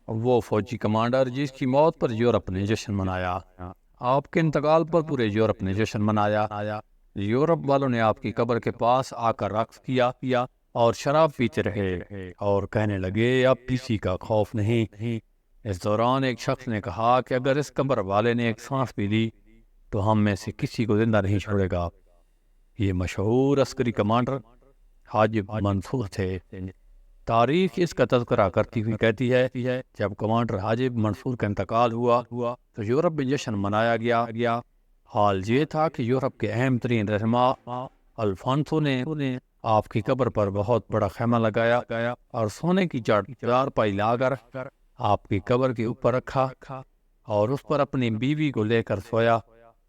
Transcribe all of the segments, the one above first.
وہ فوجی کمانڈر جس کی موت پر یورپ نے جشن منایا۔ آپ کے انتقال پر پورے یورپ نے جشن منایا۔ یورپ والوں نے آپ کی قبر کے پاس آ کر رقص کیا اور شراب پیتے رہے اور کہنے لگے اب کسی کا خوف نہیں۔ اس دوران ایک شخص نے کہا کہ اگر اس قبر والے نے ایک سانس بھی لی تو ہم میں سے کسی کو زندہ نہیں چھوڑے گا۔ یہ مشہور عسکری کمانڈر حاجب منصور تھے۔ تاریخ اس کا تذکرہ کرتی ہوئی کہتی ہے جب کمانڈر حاجب منصور کا انتقال ہوا تو یورپ میں جشن منایا گیا۔ حال یہ تھا کہ یورپ کے اہم ترین رہنما الفانسو نے آپ کی قبر پر بہت بڑا خیمہ لگایا اور سونے کی چارپائی لا کر آپ کی قبر کے اوپر رکھا اور اس پر اپنی بیوی کو لے کر سویا،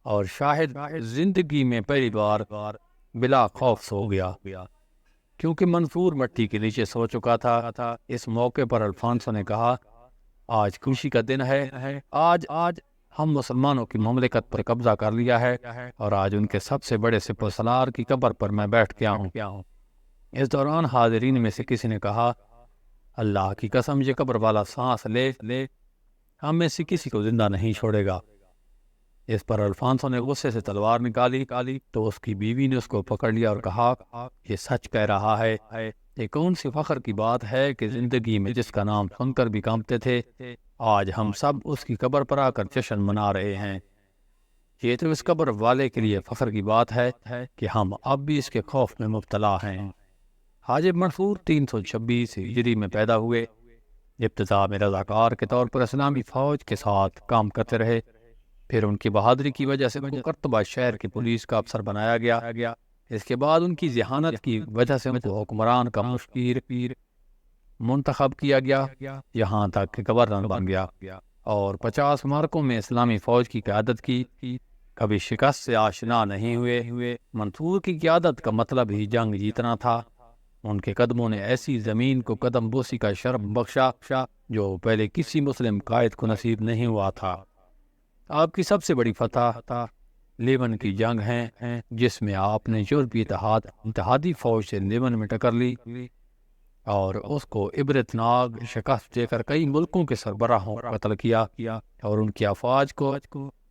اور شاہد زندگی میں پہلی بار بلا خوف سو گیا کیونکہ منصور مٹی کے نیچے سو چکا تھا۔ اس موقع پر الفانسو نے کہا آج خوشی کا دن ہے، آج ہم مسلمانوں کی مملکت پر قبضہ کر لیا ہے اور آج ان کے سب سے بڑے سپہ سالار کی قبر پر میں بیٹھ گیا ہوں۔ اس دوران حاضرین میں سے کسی نے کہا اللہ کی قسم یہ قبر والا سانس لے ہم میں سے کسی کو زندہ نہیں چھوڑے گا۔ اس پر الفانسو نے غصے سے تلوار نکالی تو اس کی بیوی نے اس کو پکڑ لیا اور کہا یہ سچ کہہ رہا ہے۔ یہ کون سی فخر کی بات ہے کہ زندگی میں جس کا نام سن کر بھی کانپتے تھے آج ہم سب اس کی قبر پر آ کر جشن منا رہے ہیں۔ یہ تو اس قبر والے کے لیے فخر کی بات ہے کہ ہم اب بھی اس کے خوف میں مبتلا ہیں۔ حاجب منصور 326 ہجری میں پیدا ہوئے۔ ابتدا میں رضاکار کے طور پر اسلامی فوج کے ساتھ کام کرتے رہے، پھر ان کی بہادری کی وجہ سے ان کو قرطبہ شہر کی پولیس کا افسر بنایا گیا۔ اس کے بعد ان کی ذہانت کی وجہ سے ان کو حکمران کا مشیر منتخب کیا گیا، یہاں تک کہ گورنر بن گیا اور 50 معرکوں میں اسلامی فوج کی قیادت کی۔ کبھی شکست سے آشنا نہیں ہوئے۔ منصور کی قیادت کا مطلب ہی جنگ جیتنا تھا۔ ان کے قدموں نے ایسی زمین کو قدم بوسی کا شرف بخشا جو پہلے کسی مسلم قائد کو نصیب نہیں ہوا تھا۔ آپ کی سب سے بڑی فتح لیون کی جنگ ہے جس میں آپ نے یورپی اتحادی فوج سے لیون میں ٹکر لی اور اس کو عبرتناک شکست دے کر کئی ملکوں کے سربراہوں کو قتل کیا اور ان کی افواج کو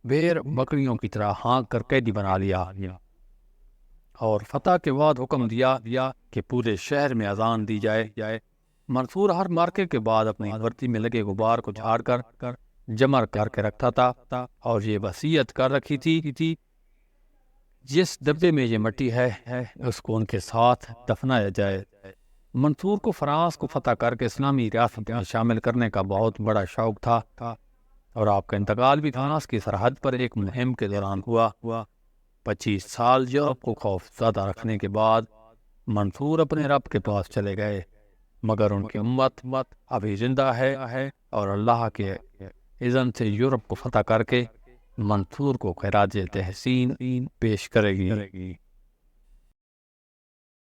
بھیڑ بکریوں کی طرح ہانک کر قیدی بنا لیا اور فتح کے بعد حکم دیا کہ پورے شہر میں اذان دی جائے۔ منصور ہر مارکے کے بعد اپنی ورتی میں لگے غبار کو جھاڑ کر جمع کر کے رکھتا تھا اور یہ وصیت کر رکھی تھی جس ڈبے میں یہ مٹی ہے اس کو ان کے ساتھ دفنایا جائے۔ منصور کو فرانس کو فتح کر کے اسلامی ریاست میں شامل کرنے کا بہت بڑا شوق تھا اور آپ کا انتقال بھی فرانس کی سرحد پر ایک مہم کے دوران ہوا۔ 25 سال یورپ کو خوف زدہ رکھنے کے بعد منصور اپنے رب کے پاس چلے گئے، مگر ان کی امت ابھی زندہ ہے اور اللہ کے اذن سے یورپ کو فتح کر کے منصور کو خراج تحسین پیش کرے گی۔